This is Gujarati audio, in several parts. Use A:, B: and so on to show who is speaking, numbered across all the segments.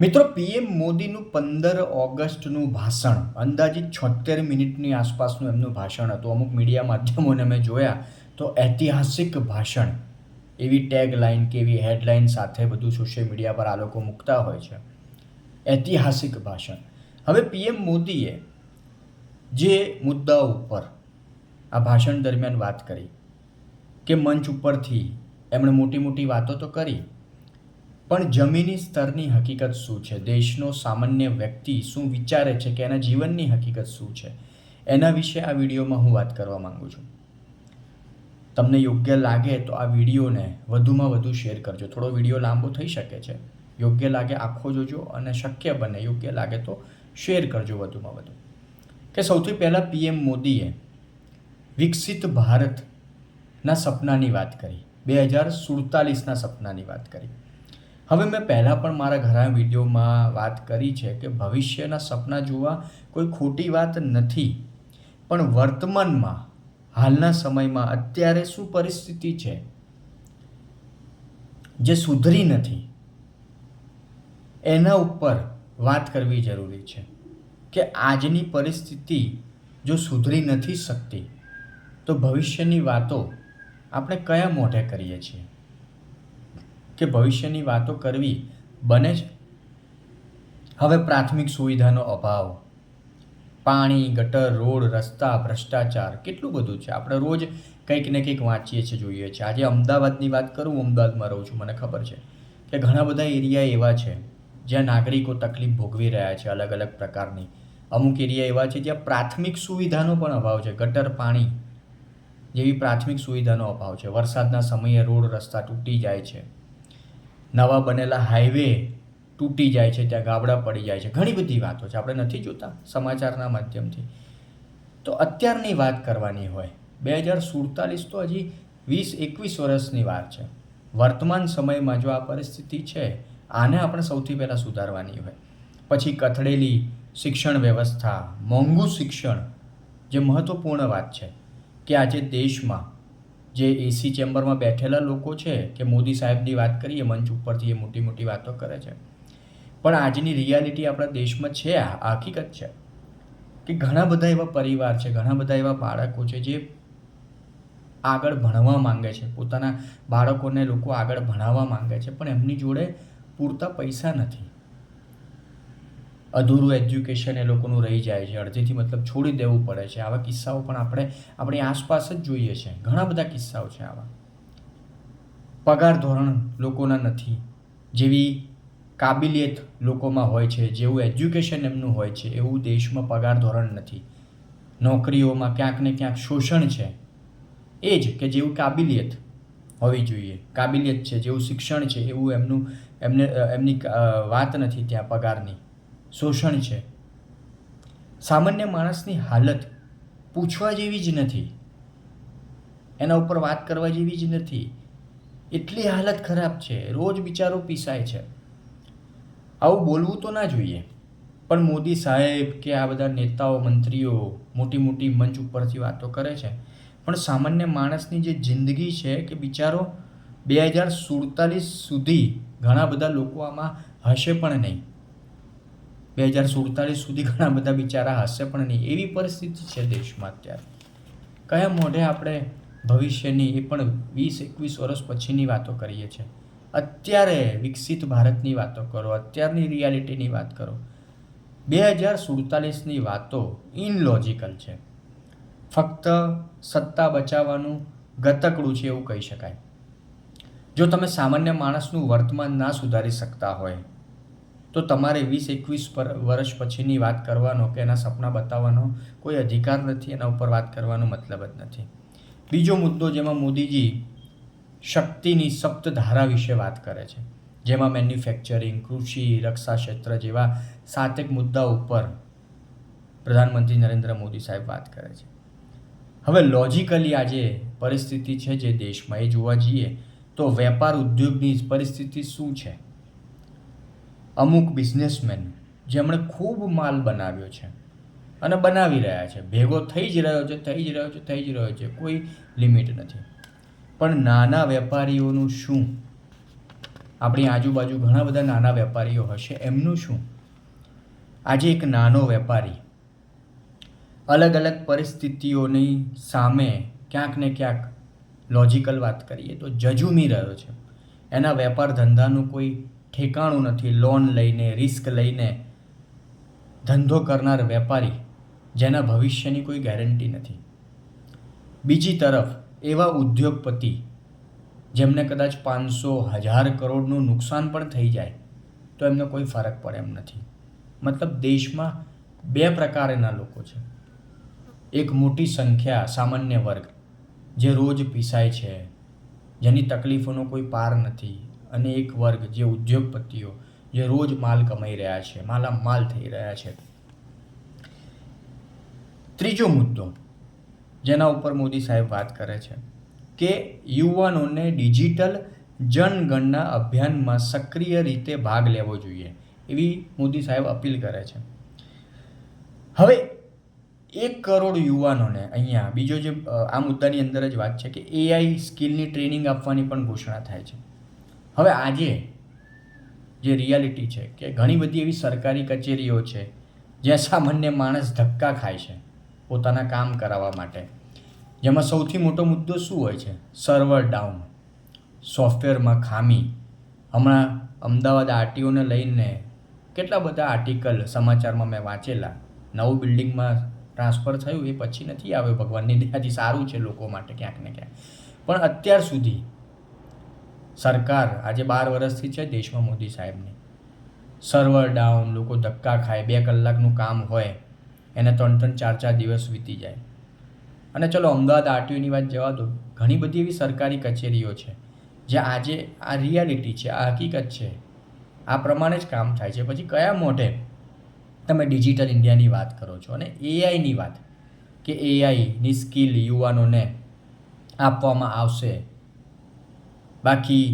A: મિત્રો, પીએમ મોદીનું 15 ઓગસ્ટનું ભાષણ અંદાજિત 76 મિનિટની આસપાસનું એમનું ભાષણ હતું. અમુક મીડિયા માધ્યમોને મેં જોયા તો ઐતિહાસિક ભાષણ એવી ટેગલાઇન કે એવી હેડલાઇન સાથે બધું સોશિયલ મીડિયા પર આ લોકો મૂકતા હોય છે. ઐતિહાસિક ભાષણ. હવે પીએમ મોદીએ જે મુદ્દાઓ ઉપર આ ભાષણ દરમિયાન વાત કરી કે મંચ ઉપરથી એમણે મોટી મોટી વાતો તો કરી, પણ જમીની સ્તરની હકીકત શું છે, દેશનો સામાન્ય વ્યક્તિ શું વિચારે છે કે એના જીવનની હકીકત શું છે, એના વિશે આ વિડીયોમાં હું વાત કરવા માંગુ છું. તમને યોગ્ય લાગે તો આ વિડીયોને વધુમાં વધુ શેર કરજો. થોડો વિડીયો લાંબો થઈ શકે છે. યોગ્ય લાગે આખો જોજો અને શક્ય બને યોગ્ય લાગે તો શેર કરજો વધુમાં વધુ. કે સૌથી પહેલાં પીએમ મોદીએ વિકસિત ભારતના સપનાની વાત કરી, 2047ના સપનાની વાત કરી. હવે મેં પહેલાં પણ મારા ઘણા વિડીયોમાં વાત કરી છે કે ભવિષ્યના સપના જોવા કોઈ ખોટી વાત નથી, પણ વર્તમાનમાં હાલના સમયમાં અત્યારે શું પરિસ્થિતિ છે જે સુધરી નથી એના ઉપર વાત કરવી જરૂરી છે. કે આજની પરિસ્થિતિ જો સુધરી નથી શકતી તો ભવિષ્યની વાતો આપણે કયા મોઢે કરીએ છીએ? કે ભવિષ્યની વાતો કરવી બને છે? હવે પ્રાથમિક સુવિધાનો અભાવ, પાણી, ગટર, રોડ, રસ્તા, ભ્રષ્ટાચાર કેટલું બધું છે. આપણે રોજ કંઈક ને કંઈક વાંચીએ છીએ, જોઈએ છીએ. આજે અમદાવાદની વાત કરું, અમદાવાદમાં રહું છું, મને ખબર છે કે ઘણા બધા એરિયા એવા છે જ્યાં નાગરિકો તકલીફ ભોગવી રહ્યા છે અલગ અલગ પ્રકારની. અમુક એરિયા એવા છે જ્યાં પ્રાથમિક સુવિધાનો પણ અભાવ છે. ગટર, પાણી જેવી પ્રાથમિક સુવિધાનો અભાવ છે. વરસાદના સમયે રોડ રસ્તા તૂટી જાય છે, નવા બનેલા હાઈવે તૂટી જાય છે, ત્યાં ગાબડા પડી જાય છે. ઘણી બધી વાતો છે, આપણે નથી જોતા સમાચારના માધ્યમથી. તો અત્યારની વાત કરવાની હોય, 2047 તો હજી 20-21 વર્ષની વાત છે. વર્તમાન સમયમાં જો આ પરિસ્થિતિ છે, આને આપણે સૌથી પહેલાં સુધારવાની હોય. પછી કથળેલી શિક્ષણ વ્યવસ્થા, મોંઘું શિક્ષણ, જે મહત્ત્વપૂર્ણ વાત છે કે આજે દેશમાં જે એસી ચેમ્બરમાં બેઠેલા લોકો છે કે મોદી સાહેબની વાત કરીએ મંચ ઉપરથી એ મોટી મોટી વાતો કરે છે, પણ આજની રિયાલિટી આપણા દેશમાં છે, આ હકીકત છે કે ઘણા બધા એવા પરિવાર છે, ઘણા બધા એવા બાળકો છે જે આગળ ભણવા માંગે છે, પોતાના બાળકોને લોકો આગળ ભણાવવા માંગે છે, પણ એમની જોડે પૂરતા પૈસા નથી. અધૂરું એજ્યુકેશન એ લોકોનું રહી જાય છે, અડધેથી મતલબ છોડી દેવું પડે છે. આવા કિસ્સાઓ પણ આપણે આપણી આસપાસ જ જોઈએ છે. ઘણા બધા કિસ્સાઓ છે આવા. પગાર ધોરણ લોકોના નથી, જેવી કાબિલિયત લોકોમાં હોય છે, જેવું એજ્યુકેશન એમનું હોય છે, એવું દેશમાં પગાર ધોરણ નથી. નોકરીઓમાં ક્યાંક ને ક્યાંક શોષણ છે. એ જ કે જેવું કાબિલિયત હોવી જોઈએ, કાબિલિયત છે, જેવું શિક્ષણ છે એવું એમની વાત નથી ત્યાં પગારની. શોષણ છે. સામાન્ય માણસની હાલત પૂછવા જેવી જ નથી, એના ઉપર વાત કરવા જેવી જ નથી. એટલી હાલત ખરાબ છે, રોજ બિચારો પીસાય છે. આવું બોલવું તો ના જોઈએ, પણ મોદી સાહેબ કે આ બધા નેતાઓ મંત્રીઓ મોટી મોટી મંચ ઉપરથી વાતો કરે છે, પણ સામાન્ય માણસની જે જિંદગી છે કે બિચારો 2047 સુધી ઘણા બધા લોકો આમાં હશે પણ નહીં. 2047 સુધી ઘણા બધા બિચારા હશે પણ નહીં, એવી પરિસ્થિતિ છે દેશમાં અત્યારે. કયા મોઢે આપણે ભવિષ્યની, એ પણ 20-21 વર્ષ પછીની વાતો કરીએ છીએ? અત્યારે વિકસિત ભારતની વાતો કરો, અત્યારની રિયાલિટીની વાત કરો. 2047ની વાતો ઇનલોજિકલ છે. ફક્ત સત્તા બચાવવાનું ગતકડું છે એવું કહી શકાય. જો તમે સામાન્ય માણસનું વર્તમાન ના સુધારી શકતા હોય તો તમારે 20-21 વર્ષ પછીની વાત કરવાનો કે એના સપના બતાવવાનો કોઈ અધિકાર નથી, એના ઉપર વાત કરવાનો મતલબ જ નથી. બીજો મુદ્દો જેમાં મોદીજી શક્તિની સપ્તધારા વિશે વાત કરે છે, જેમાં મેન્યુફેક્ચરિંગ, કૃષિ, રક્ષા ક્ષેત્ર જેવા 7 મુદ્દા ઉપર પ્રધાનમંત્રી નરેન્દ્ર મોદી સાહેબ વાત કરે છે. હવે લોજિકલી આજે પરિસ્થિતિ છે જે દેશમાં, એ જોવા જઈએ તો વેપાર ઉદ્યોગની પરિસ્થિતિ શું છે? અમુક બિઝનેસમેન જેમણે ખૂબ માલ બનાવ્યો છે અને બનાવી રહ્યા છે, ભેગો થઈ જ રહ્યો છે, કોઈ લિમિટ નથી. પણ નાના વેપારીઓનું શું? આપણી આજુબાજુ ઘણા બધા નાના વેપારીઓ હશે, એમનું શું? આજે એક નાનો વેપારી અલગ અલગ પરિસ્થિતિઓની સામે ક્યાંક ને ક્યાંક લોજિકલ વાત કરીએ તો ઝઝૂમી રહ્યો છે. એના વેપાર ધંધાનું કોઈ ઠેકાણું નથી. લોન લઈને, રિસ્ક લઈને ધંધો કરનાર વેપારી જેના ભવિષ્યની કોઈ ગેરંટી નથી. બીજી તરફ એવા ઉદ્યોગપતિ જેમને કદાચ 500,000 કરોડનું નુકસાન પણ થઈ જાય તો એમને કોઈ ફરક પડે એમ નથી. મતલબ દેશમાં બે પ્રકારના લોકો છે. એક મોટી સંખ્યા સામાન્ય વર્ગ જે રોજ પીસાય છે, જેની તકલીફોનો કોઈ પાર નથી, અને એક વર્ગ જે ઉદ્યોગપતિઓ જે રોજ માલ કમાઈ રહ્યા છે, માલામાલ થઈ રહ્યા છે. ત્રીજો મુદ્દો જેના ઉપર મોદી સાહેબ વાત કરે છે કે યુવાનોને ડિજિટલ જનગણના અભિયાનમાં સક્રિય રીતે ભાગ લેવો જોઈએ, એવી મોદી સાહેબ અપીલ કરે છે. હવે 1 કરોડ યુવાનોને અહીંયા બીજો જે આ મુદ્દાની અંદર જ વાત છે કે AI સ્કિલની ટ્રેનિંગ આપવાની પણ ઘોષણા થાય છે. હવે આજે જે રિયાલિટી છે કે ઘણી બધી એવી સરકારી કચેરીઓ છે જ્યાં સામાન્ય માણસ ધક્કા ખાય છે પોતાના કામ કરાવવા માટે, જેમાં સૌથી મોટો મુદ્દો શું હોય છે? સર્વર ડાઉન, સોફ્ટવેરમાં ખામી. હમણાં અમદાવાદ આરટીઓને લઈને કેટલા બધા આર્ટિકલ સમાચારમાં મેં વાંચેલા. નવું બિલ્ડિંગમાં ટ્રાન્સફર થયું એ પછી નથી આવ્યો, ભગવાનની દયાથી સારું છે લોકો માટે ક્યાંક ને ક્યાંક. પણ અત્યાર સુધી સરકાર આજે 12 વર્ષથી છે દેશમાં મોદી સાહેબની, સર્વર ડાઉન, લોકો ધક્કા ખાય, 2 કલાકનું કામ હોય એને 3-3, 4-4 દિવસ વીતી જાય. અને ચલો અમદાવાદ આરટીઓની વાત જવા દો, ઘણી બધી એવી સરકારી કચેરીઓ છે જ્યાં આજે આ રિયાલિટી છે, આ હકીકત છે, આ પ્રમાણે જ કામ થાય છે. પછી કયા મોઢે તમે ડિજિટલ ઇન્ડિયાની વાત કરો છો અને એઆઈની વાત કે એઆઈની સ્કિલ યુવાનોને આપવામાં આવશે? બાકી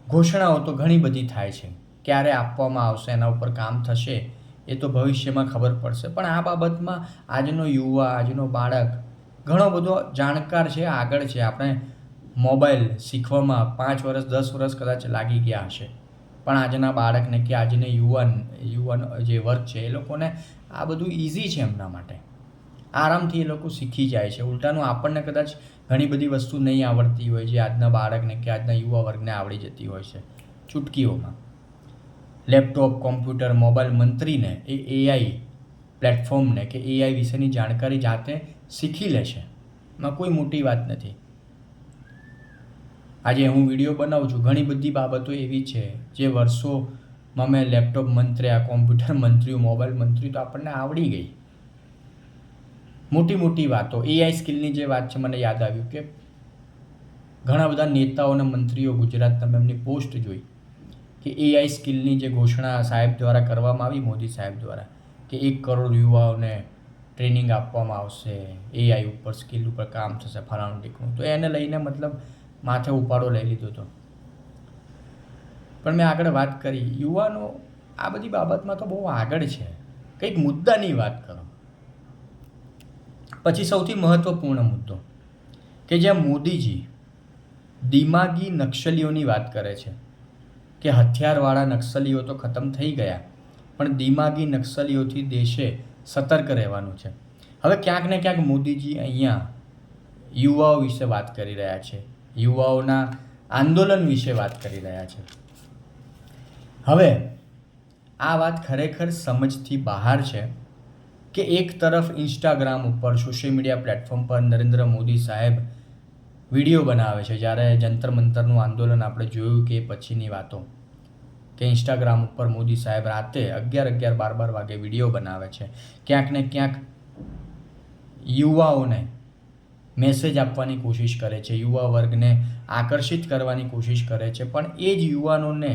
A: ઘોષણાઓ તો ઘણી બધી થાય છે, ક્યારે આપવામાં આવશે, એના ઉપર કામ થશે એ તો ભવિષ્યમાં ખબર પડશે. પણ આ બાબતમાં આજનો યુવા, આજનો બાળક ઘણો બધો જાણકાર છે, આગળ છે. આપણે મોબાઈલ શીખવામાં 5 વર્ષ 10 વર્ષ કદાચ લાગી ગયા હશે, પણ આજના બાળકને કે આજને યુવાન જે વર્ગ છે એ લોકોને આ બધું ઇઝી છે, એમના માટે આરામથી એ લોકો શીખી જાય છે. ઉલટાનું આપણને કદાચ ઘણી બધી વસ્તુ નહીં આવડતી હોય જે આજના બાળકને કે આજના યુવા વર્ગને આવડી જતી હોય છે ચૂટકીઓમાં. લેપટોપ, કોમ્પ્યુટર, મોબાઈલ મંત્રીને એ એઆઈ પ્લેટફોર્મને કે એઆઈ વિશેની જાણકારી જાતે શીખી લે છે. એમાં કોઈ મોટી વાત નથી. આજે હું વિડીયો બનાવું છું, ઘણી બધી બાબતો એવી છે જે વર્ષોમાં મેં લેપટોપ મંત્રી, આ કોમ્પ્યુટર મંત્રીઓ, મોબાઈલ મંત્રી તો આપણને આવડી ગઈ. મોટી મોટી વાતો, એઆઈ સ્કિલની જે વાત છે મને યાદ આવ્યું કે ઘણા બધા નેતાઓ અને મંત્રીઓ ગુજરાત, તમે એમની પોસ્ટ જોઈ કે એઆઈ સ્કિલની જે ઘોષણા સાહેબ દ્વારા કરવામાં આવી, મોદી સાહેબ દ્વારા, કે 1 કરોડ યુવાઓને ટ્રેનિંગ આપવામાં આવશે, એઆઈ ઉપર, સ્કિલ ઉપર કામ થશે, ફલાણું ટીકણું. તો એને લઈને મતલબ માથે ઉપાડો લઈ લીધો હતો. પણ મેં આગળ વાત કરી, યુવાનો આ બધી બાબતમાં તો બહુ આગળ છે. કંઈક મુદ્દાની વાત કરો. પછી સૌથી મહત્ત્વપૂર્ણ મુદ્દો કે જ્યાં મોદીજી દિમાગી નક્સલીઓની વાત કરે છે કે હથિયારવાળા નક્સલીઓ તો ખતમ થઈ ગયા, પણ દિમાગી નક્સલીઓથી દેશે સતર્ક રહેવાનું છે. હવે ક્યાંક ને ક્યાંક મોદીજી અહીંયા યુવાઓ વિશે વાત કરી રહ્યા છે, યુવાઓના આંદોલન વિશે વાત કરી રહ્યા છે. હવે આ વાત ખરેખર સમજથી બહાર છે કે એક તરફ ઇન્સ્ટાગ્રામ ઉપર, સોશિયલ મીડિયા પ્લેટફોર્મ પર નરેન્દ્ર મોદી સાહેબ વિડીયો બનાવે છે. જ્યારે જંતર મંતરનું આંદોલન આપણે જોયું કે પછીની વાતો, કે ઇન્સ્ટાગ્રામ ઉપર મોદી સાહેબ રાતે 11-11, 12-12 વાગે વિડીયો બનાવે છે. ક્યાંક ને ક્યાંક યુવાઓને મેસેજ આપવાની કોશિશ કરે છે, યુવા વર્ગને આકર્ષિત કરવાની કોશિશ કરે છે. પણ એ જ યુવાનોને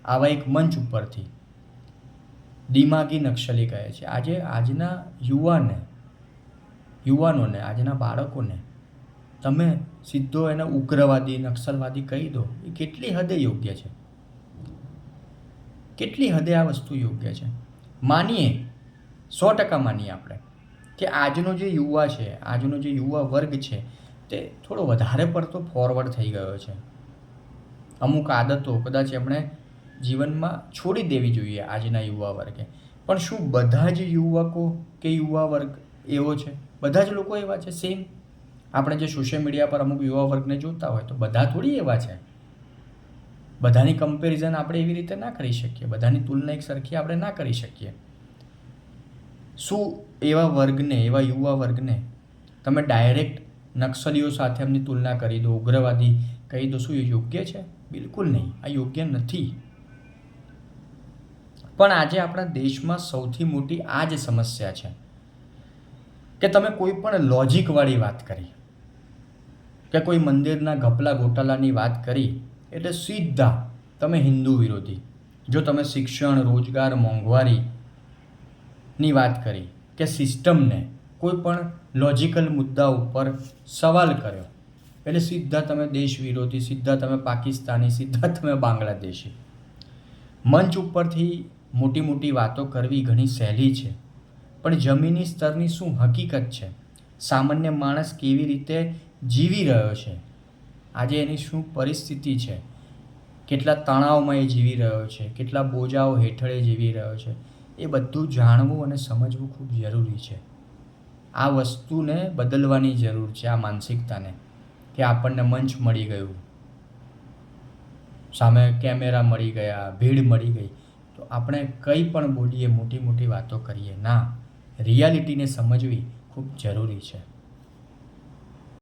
A: આવા એક મંચ ઉપરથી દિમાગી નક્સલી કહે છે. આજે આજના યુવાનોને, આજના બાળકોને તમે સીધો એને ઉગ્રવાદી, નક્સલવાદી કહી દો, એ કેટલી હદે યોગ્ય છે? કેટલી હદે આ વસ્તુ યોગ્ય છે? માનીએ, 100% માનીએ આપણે કે આજનો જે યુવા છે, આજનો જે યુવા વર્ગ છે તે થોડો વધારે પડતો ફોરવર્ડ થઈ ગયો છે. અમુક આદતો કદાચ એમણે જીવનમાં છોડી દેવી જોઈએ આજના યુવા વર્ગે. પણ શું બધા જ યુવકો કે યુવા વર્ગ એવો છે? બધા જ લોકો એવા છે સેમ? આપણે જે સોશિયલ મીડિયા પર અમુક યુવા વર્ગને જોતા હોય તો બધા થોડી એવા છે. બધાની કમ્પેરિઝન આપણે એવી રીતે ના કરી શકીએ, બધાની તુલના એક સરખી આપણે ના કરી શકીએ. શું એવા વર્ગને, એવા યુવા વર્ગને તમે ડાયરેક્ટ નક્સલીઓ સાથે એમની તુલના કરી દો, ઉગ્રવાદી કહી દો? શું એ યોગ્ય છે? બિલકુલ નહીં, આ યોગ્ય નથી. પણ આજે આપણા દેશમાં સૌથી મોટી આ જ સમસ્યા છે કે તમે કોઈ પણ લોજિકવાળી વાત કરી કે કોઈ મંદિરના ઘપલા ગોટાલાની વાત કરી એટલે સીધા તમે હિન્દુ વિરોધી. જો તમે શિક્ષણ, રોજગાર, મોંઘવારીની વાત કરી કે સિસ્ટમને કોઈ પણ લોજિકલ મુદ્દા ઉપર સવાલ કર્યો એટલે સીધા તમે દેશ વિરોધી, સીધા તમે પાકિસ્તાની, સીધા તમે બાંગ્લાદેશી. મંચ ઉપરથી મોટી મોટી વાતો કરવી ઘણી સહેલી છે, પણ જમીની સ્તરની શું હકીકત છે, સામાન્ય માણસ કેવી રીતે જીવી રહ્યો છે, આજે એની શું પરિસ્થિતિ છે, કેટલા તણાવમાં એ જીવી રહ્યો છે, કેટલા બોજાઓ હેઠળ એ જીવી રહ્યો છે, એ બધું જાણવું અને સમજવું ખૂબ જરૂરી છે. આ વસ્તુને બદલવાની જરૂર છે, આ માનસિકતાને, કે આપણને મંચ મળી ગયું, સામે કેમેરા મળી ગયા, ભીડ મળી ગઈ, તો આપણે કંઈ પણ બોલીએ, મોટી મોટી વાતો કરીએ ના. રિયાલિટીને સમજવી ખૂબ જરૂરી છે.